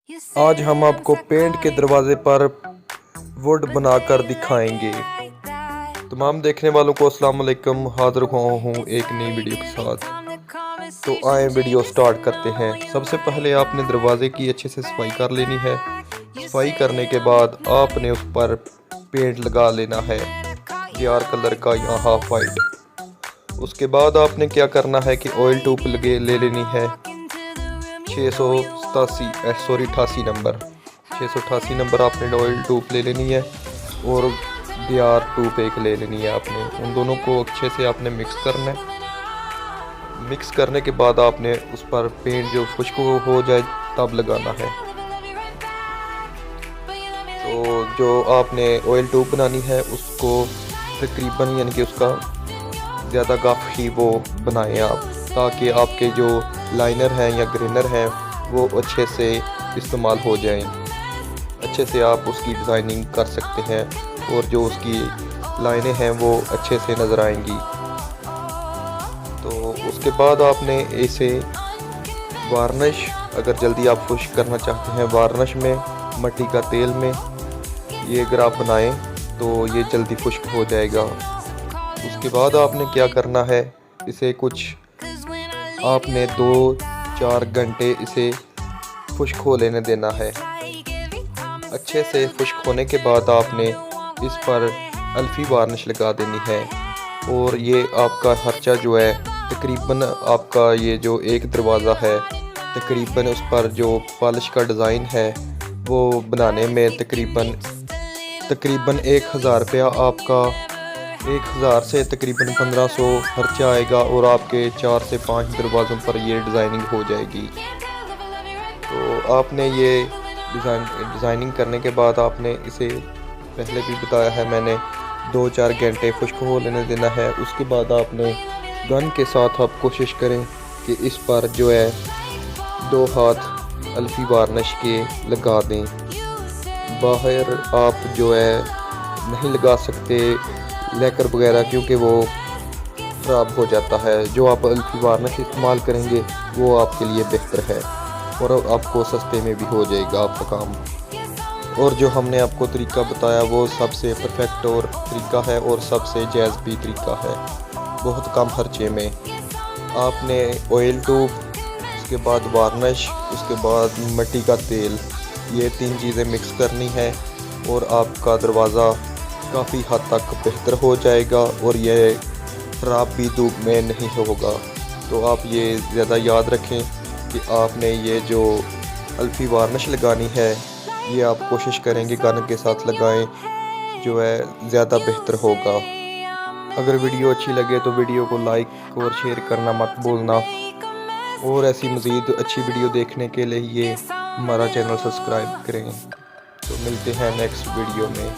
आज हम आपको पेंट के दरवाजे पर वुड बनाकर दिखाएंगे। तमाम देखने वालों को अस्सलाम वालेकुम, हाजिर हुआ हूँ एक नई वीडियो के साथ। तो आए वीडियो स्टार्ट करते हैं। सबसे पहले आपने दरवाजे की अच्छे से सफाई कर लेनी है। सफाई करने के बाद आपने उस पर पेंट लगा लेना है, यार कलर का या हाफ वाइट। उसके बाद आपने क्या करना है कि ऑयल ट्यूब ले लेनी है 88 नंबर 688 नंबर आपने ऑयल ट्यूब ले लेनी है और बिहार ट्यूब एक ले लेनी है। आपने उन दोनों को अच्छे से आपने मिक्स करना है। मिक्स करने के बाद आपने उस पर पेंट जो खुश्क हो जाए तब लगाना है। तो जो आपने ऑयल ट्यूब बनानी है उसको तकरीबन यानी कि उसका ज़्यादा काफ़ी वो बनाएं आप, ताकि आपके जो लाइनर हैं या ग्रेनर हैं वो अच्छे से इस्तेमाल हो जाएं। अच्छे से आप उसकी डिज़ाइनिंग कर सकते हैं और जो उसकी लाइनें हैं वो अच्छे से नज़र आएंगी। तो उसके बाद आपने इसे वार्निश, अगर जल्दी आप खुश्क करना चाहते हैं, वार्निश में मट्टी का तेल में ये अगर आप बनाएं तो ये जल्दी खुश्क हो जाएगा। उसके बाद आपने क्या करना है, इसे कुछ आपने 2-4 घंटे इसे खुश्क हो लेने देना है। अच्छे से खुश्क होने के बाद आपने इस पर अल्फ़ी वार्निश लगा देनी है। और ये आपका खर्चा जो है तकरीबन, आपका ये जो एक दरवाज़ा है तकरीबन उस पर जो पॉलिश का डिज़ाइन है वो बनाने में तकरीबन 1000 रुपया आपका 1000 से तकरीबन 1500 खर्चा आएगा और आपके 4 से 5 दरवाज़ों पर ये डिज़ाइनिंग हो जाएगी। तो आपने ये डिज़ाइनिंग करने के बाद आपने इसे पहले भी बताया है मैंने 2-4 घंटे खुश्क हो लेने देना है। उसके बाद आपने गन के साथ आप कोशिश करें कि इस पर जो है 2 हाथ अल्फ़ी वार्निश के लगा दें। बाहर आप जो है नहीं लगा सकते लेकर वगैरह, क्योंकि वो ख़राब हो जाता है। जो आप अल्फ़ी वार्निश इस्तेमाल करेंगे वो आपके लिए बेहतर है और आपको सस्ते में भी हो जाएगा आपका काम। और जो हमने आपको तरीका बताया वो सबसे परफेक्ट और तरीका है और सबसे जायज़ भी तरीका है, बहुत कम खर्चे में। आपने ऑयल ट्यूब, उसके बाद वार्निश, उसके बाद मिट्टी का तेल, ये 3 चीज़ें मिक्स करनी है और आपका दरवाज़ा काफ़ी हद तक बेहतर हो जाएगा और यह ख़राब भी धूप में नहीं होगा। तो आप ये ज़्यादा याद रखें कि आपने ये जो अल्फ़ी वार्निश लगानी है ये आप कोशिश करेंगे गन के साथ लगाएं, जो है ज़्यादा बेहतर होगा। अगर वीडियो अच्छी लगे तो वीडियो को लाइक और शेयर करना मत भूलना और ऐसी मज़ीद अच्छी वीडियो देखने के लिए हमारा चैनल सब्सक्राइब करें। तो मिलते हैं नेक्स्ट वीडियो में।